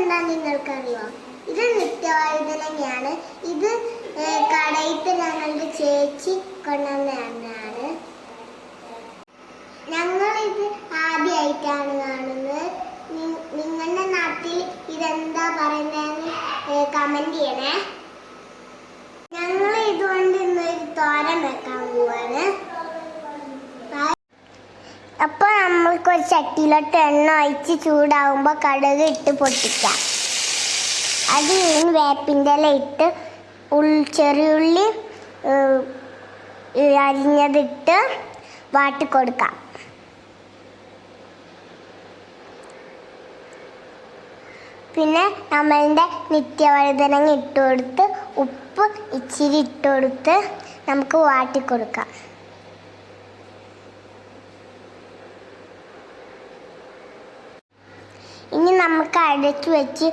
ഇതെന്താ നിങ്ങൾക്കറിയോ? ഇത് നിത്യവഴുതനങ്ങയാണ്. ഇത് കടയിട്ട് ഞങ്ങളുടെ ചേച്ചി കൊണ്ടുവന്നതാണ്. ഞങ്ങളിത് ആദ്യമായിട്ടാണ് കാണുന്നത്. നിങ്ങളുടെ നാട്ടിൽ ഇതെന്താ പറയുന്നതെന്ന് കമന്റ് ചെയ്യണേ. ഞങ്ങൾ ഇതുകൊണ്ട് ഇന്നൊരു തോരൻ വെക്കാൻ പോവാണ്. അപ്പോൾ നമ്മൾക്കൊരു ചട്ടിയിലോട്ട് എണ്ണ ഒഴിച്ച് ചൂടാവുമ്പോൾ കടുക് ഇട്ട് പൊട്ടിക്കാം. അത് കഴിഞ്ഞ് വേപ്പിൻ്റെ ഇല ഇട്ട് ചെറിയുള്ളി അരിഞ്ഞതിട്ട് വാട്ടിക്കൊടുക്കാം. പിന്നെ നമ്മളുടെ നിത്യവഴുതനങ്ങ ഇട്ട് കൊടുത്ത് ഉപ്പ് ഇച്ചിരി ഇട്ട് കൊടുത്ത് നമുക്ക് വാട്ടിക്കൊടുക്കാം. ഇനി നമുക്ക് അടച്ചു വെച്ച്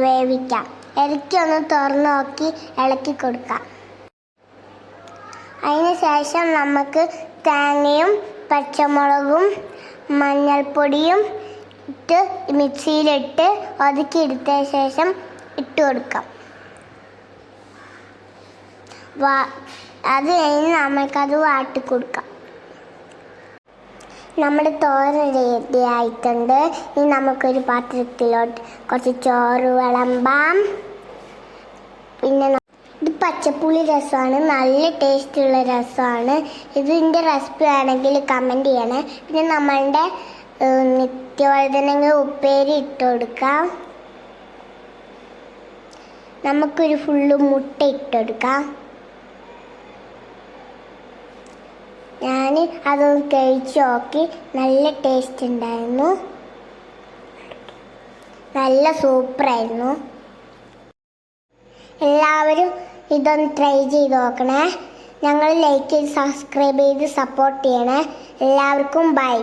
വേവിക്കാം. ഇടയ്ക്കൊന്ന് തുറന്ന് നോക്കി ഇളക്കി കൊടുക്കാം. അതിന് ശേഷം നമുക്ക് തേങ്ങയും പച്ചമുളകും മഞ്ഞൾപ്പൊടിയും ഇട്ട് മിക്സിയിലിട്ട് ഒതുക്കിയെടുത്ത ശേഷം ഇട്ട് കൊടുക്കാം. അത് കഴിഞ്ഞ് നമുക്കത് വാട്ടിക്കൊടുക്കാം. നമ്മുടെ തോരൻ റെഡി ആയിട്ടുണ്ട്. ഇനി നമുക്കൊരു പാത്രത്തിലോട്ട് കുറച്ച് ചോറ് വിളമ്പാം. പിന്നെ ഇത് പച്ചപ്പുളി രസമാണ്, നല്ല ടേസ്റ്റുള്ള രസമാണ്. ഇതിൻ്റെ റെസിപ്പി ആണെങ്കിൽ കമൻറ്റ് ചെയ്യണേ. പിന്നെ നമ്മളുടെ നിത്യവഴുതനങ്ങ ഉപ്പേരി ഇട്ട് കൊടുക്കാം. നമുക്കൊരു ഫുള്ള് മുട്ട ഇട്ട് കൊടുക്കാം. ഞാൻ അതൊന്ന് കഴിച്ച് നോക്കി, നല്ല ടേസ്റ്റ് ഉണ്ടായിരുന്നു, നല്ല സൂപ്പറായിരുന്നു. എല്ലാവരും ഇതൊന്ന് ട്രൈ ചെയ്ത് നോക്കണേ. ഞങ്ങൾ ലൈക്ക് ചെയ്ത് സബ്സ്ക്രൈബ് ചെയ്ത് സപ്പോർട്ട് ചെയ്യണേ. എല്ലാവർക്കും ബൈ.